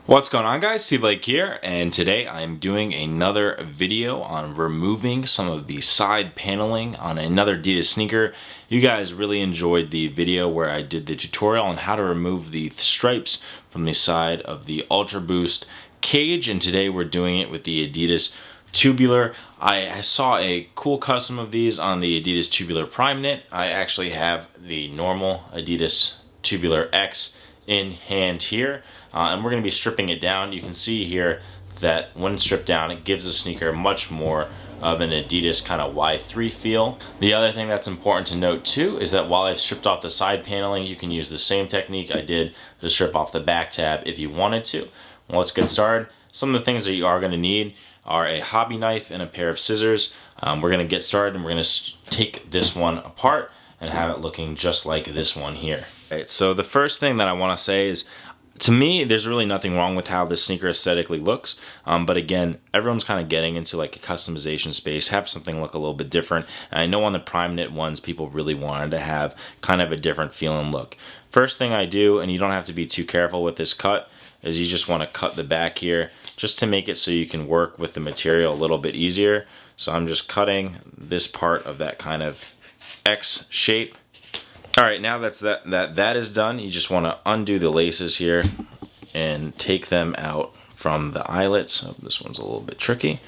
What's going on, guys? Steve Blake here, and today I'm doing another video on removing some of the side paneling on another adidas sneaker. You guys really enjoyed the video where I did the tutorial on how to remove the stripes from the side of the Ultra Boost cage, and today we're doing it with the adidas Tubular. I saw a cool custom of these on the adidas Tubular Prime Knit. I actually have the normal adidas Tubular X in hand here, and we're going to be stripping it down. You can see here that when stripped down, it gives the sneaker much more of an adidas kind of Y3 feel. The other thing that's important to note too is that while I've stripped off the side paneling, you can use the same technique I did to strip off the back tab if you wanted to. Well, let's get started. Some of the things that you are going to need are a hobby knife and a pair of scissors. We're going to get started, and we're going to take this one apart and have it looking just like this one here. Right, so the first thing that I want to say is, to me, there's really nothing wrong with how this sneaker aesthetically looks, but again, everyone's kind of getting into like a customization space, have something look a little bit different, and I know on the Prime Knit ones, people really wanted to have kind of a different feel and look. First thing I do, and you don't have to be too careful with this cut, is you just want to cut the back here, just to make it so you can work with the material a little bit easier. So I'm just cutting this part of that kind of X shape. Alright, now that is done, you just want to undo the laces here and take them out from the eyelets. Oh, this one's a little bit tricky.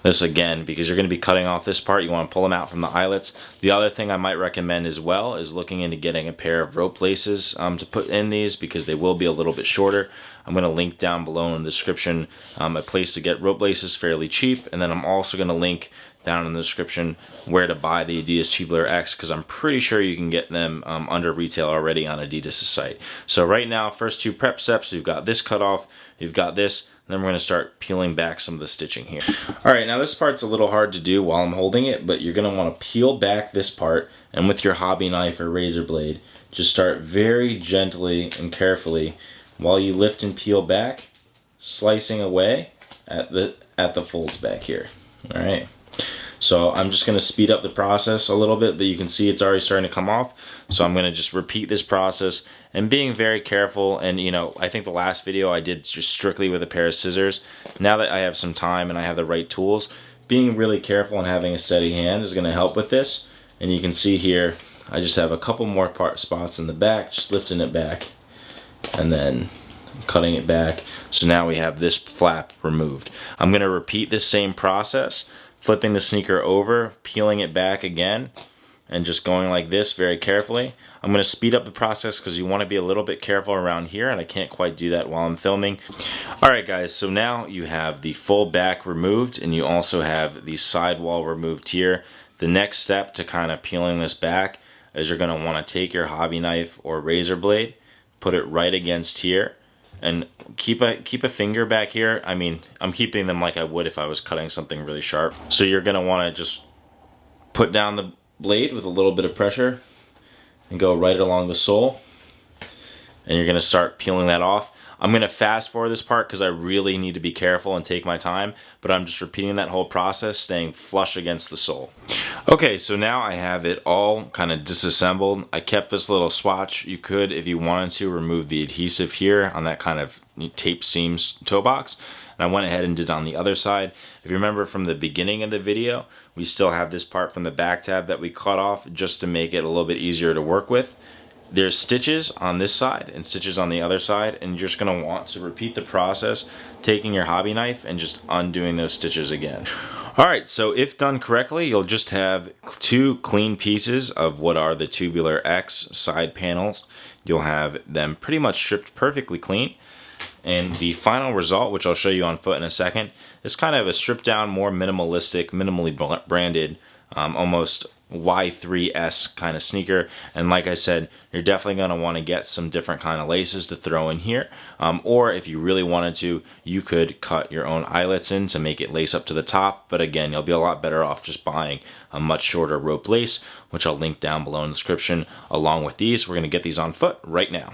This again, because you're going to be cutting off this part, you want to pull them out from the eyelets. The other thing I might recommend as well is looking into getting a pair of rope laces to put in these, because they will be a little bit shorter. I'm going to link down below in the description a place to get rope laces fairly cheap, and then I'm also going to link down in the description where to buy the adidas Tubular X, because I'm pretty sure you can get them under retail already on Adidas' site. So right now, first two prep steps, we've got this cut off, we've got this, and then we're going to start peeling back some of the stitching here. Alright, now this part's a little hard to do while I'm holding it, but you're going to want to peel back this part, and with your hobby knife or razor blade, just start very gently and carefully while you lift and peel back, slicing away at the folds back here. Alright. So I'm just going to speed up the process a little bit, but you can see it's already starting to come off. So I'm going to just repeat this process and being very careful. And you know, I think the last video I did just strictly with a pair of scissors. Now that I have some time and I have the right tools, being really careful and having a steady hand is going to help with this. And you can see here, I just have a couple more spots in the back, just lifting it back and then cutting it back. So now we have this flap removed. I'm going to repeat this same process, flipping the sneaker over, peeling it back again, and just going like this very carefully. I'm going to speed up the process because you want to be a little bit careful around here, and I can't quite do that while I'm filming. Alright guys, so now you have the full back removed, and you also have the sidewall removed here. The next step to kind of peeling this back is you're going to want to take your hobby knife or razor blade, put it right against here, and keep a finger back here. I mean, I'm keeping them like I would if I was cutting something really sharp. So you're going to want to just put down the blade with a little bit of pressure and go right along the sole. And you're going to start peeling that off. I'm going to fast forward this part because I really need to be careful and take my time, but I'm just repeating that whole process, staying flush against the sole. Okay, so now I have it all kind of disassembled. I kept this little swatch. You could, if you wanted to, remove the adhesive here on that kind of tape seams toe box. And I went ahead and did it on the other side. If you remember from the beginning of the video, we still have this part from the back tab that we cut off just to make it a little bit easier to work with. There's stitches on this side and stitches on the other side, and you're just going to want to repeat the process, taking your hobby knife and just undoing those stitches again. Alright, so if done correctly, you'll just have two clean pieces of what are the Tubular X side panels. You'll have them pretty much stripped perfectly clean. And the final result, which I'll show you on foot in a second, is kind of a stripped down, more minimalistic, minimally branded, almost Y3S kind of sneaker. And like I said, you're definitely going to want to get some different kind of laces to throw in here, or if you really wanted to, you could cut your own eyelets in to make it lace up to the top. But again, you'll be a lot better off just buying a much shorter rope lace, which I'll link down below in the description along with these. We're going to get these on foot right now.